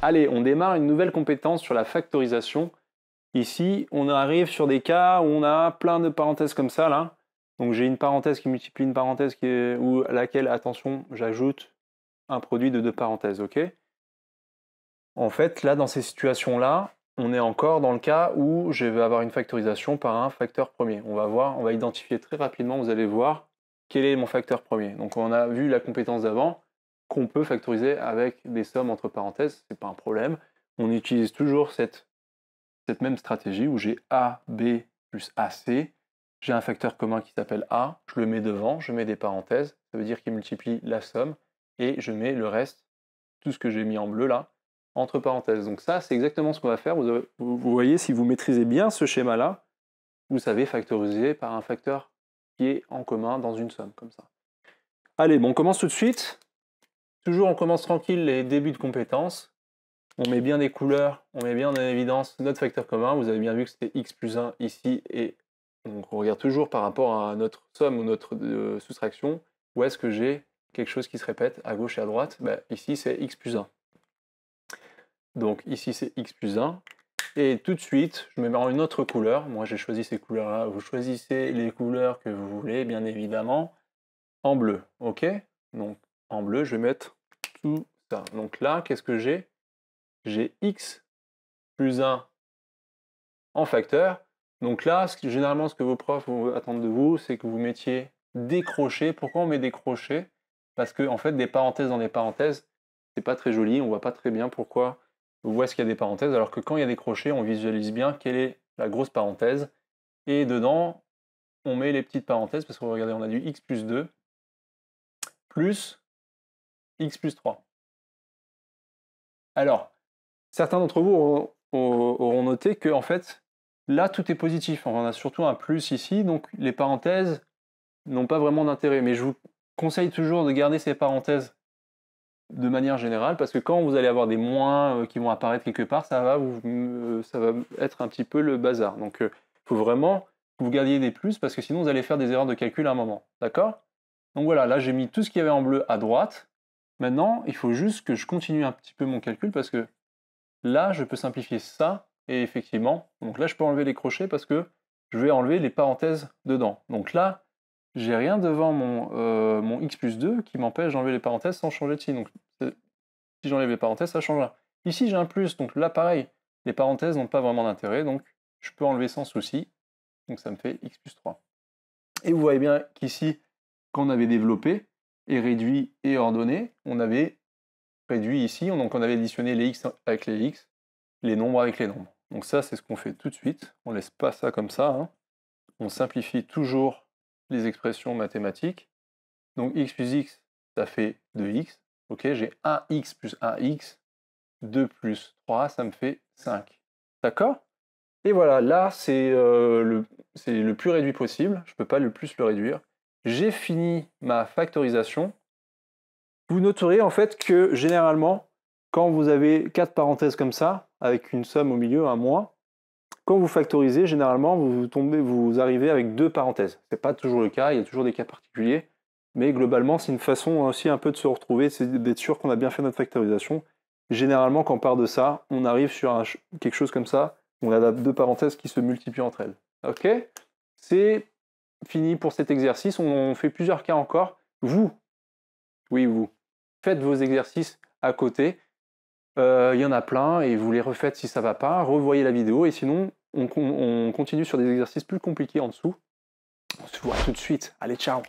Allez, on démarre une nouvelle compétence sur la factorisation. Ici, on arrive sur des cas où on a plein de parenthèses comme ça, là. Donc j'ai une parenthèse qui multiplie une parenthèse ou à laquelle, attention, j'ajoute un produit de deux parenthèses, ok? En fait, là, dans ces situations-là, on est encore dans le cas où je vais avoir une factorisation par un facteur premier. On va voir, on va identifier très rapidement, vous allez voir, quel est mon facteur premier. Donc on a vu la compétence d'avant, qu'on peut factoriser avec des sommes entre parenthèses, c'est pas un problème. On utilise toujours cette même stratégie où j'ai A, B plus AC. J'ai un facteur commun qui s'appelle A, je le mets devant, je mets des parenthèses, ça veut dire qu'il multiplie la somme, et je mets le reste, tout ce que j'ai mis en bleu là, entre parenthèses. Donc ça, c'est exactement ce qu'on va faire. Vous voyez, si vous maîtrisez bien ce schéma-là, vous savez factoriser par un facteur qui est en commun dans une somme, comme ça. Allez, bon, on commence tout de suite. Toujours, on commence tranquille les débuts de compétences. On met bien des couleurs, on met bien en évidence notre facteur commun. Vous avez bien vu que c'était x plus 1 ici, et donc on regarde toujours par rapport à notre somme ou notre soustraction, où est-ce que j'ai quelque chose qui se répète à gauche et à droite. Ben, ici, c'est x plus 1. Donc ici, c'est x plus 1. Et tout de suite, je me mets en une autre couleur. Moi, j'ai choisi ces couleurs-là. Vous choisissez les couleurs que vous voulez, bien évidemment, en bleu. OK? Donc, en bleu, je vais mettre tout ça. Donc là, qu'est-ce que j'ai? J'ai x plus 1 en facteur. Donc là, généralement, ce que vos profs attendent de vous, c'est que vous mettiez des crochets. Pourquoi on met des crochets? Parce que, en fait, des parenthèses dans des parenthèses, c'est pas très joli. On voit pas très bien pourquoi, où est-ce qu'il y a des parenthèses. Alors que quand il y a des crochets, on visualise bien quelle est la grosse parenthèse. Et dedans, on met les petites parenthèses, parce que regardez, on a du x plus 2 plus x plus 3. Alors, certains d'entre vous auront noté que, en fait, là, tout est positif. On a surtout un plus ici, donc les parenthèses n'ont pas vraiment d'intérêt. Mais je vous conseille toujours de garder ces parenthèses de manière générale, parce que quand vous allez avoir des moins qui vont apparaître quelque part, ça va être un petit peu le bazar. Donc, il faut vraiment que vous gardiez des plus, parce que sinon, vous allez faire des erreurs de calcul à un moment. D'accord? Donc voilà, là, j'ai mis tout ce qu'il y avait en bleu à droite. Maintenant, il faut juste que je continue un petit peu mon calcul, parce que là, je peux simplifier ça, et effectivement, donc là, je peux enlever les crochets parce que je vais enlever les parenthèses dedans. Donc là, j'ai rien devant mon x plus 2 qui m'empêche d'enlever les parenthèses sans changer de signe. Donc si j'enlève les parenthèses, ça changera. Ici, j'ai un plus, donc là, pareil, les parenthèses n'ont pas vraiment d'intérêt, donc je peux enlever sans souci. Donc ça me fait x plus 3. Et vous voyez bien qu'ici, quand on avait développé, et réduit et ordonné, on avait réduit ici, donc on avait additionné les x avec les x, les nombres avec les nombres. Donc ça, c'est ce qu'on fait tout de suite. On ne laisse pas ça comme ça. Hein. On simplifie toujours les expressions mathématiques. Donc x plus x, ça fait 2x. Ok, j'ai 1x plus 1x, 2 plus 3, ça me fait 5. D'accord? Et voilà, là, c'est le plus réduit possible. Je ne peux pas le plus le réduire. J'ai fini ma factorisation. Vous noterez en fait que généralement, quand vous avez 4 parenthèses comme ça, avec une somme au milieu, un moins, quand vous factorisez, généralement, vous arrivez avec 2 parenthèses. Ce n'est pas toujours le cas, il y a toujours des cas particuliers, mais globalement, c'est une façon aussi un peu de se retrouver, c'est d'être sûr qu'on a bien fait notre factorisation. Généralement, quand on part de ça, on arrive sur quelque chose comme ça, on a 2 parenthèses qui se multiplient entre elles. Ok? C'est fini pour cet exercice, on fait plusieurs cas encore. Vous, oui vous, faites vos exercices à côté. Il y en a plein et vous les refaites si ça ne va pas. Revoyez la vidéo et sinon, on continue sur des exercices plus compliqués en dessous. On se voit tout de suite. Allez, ciao!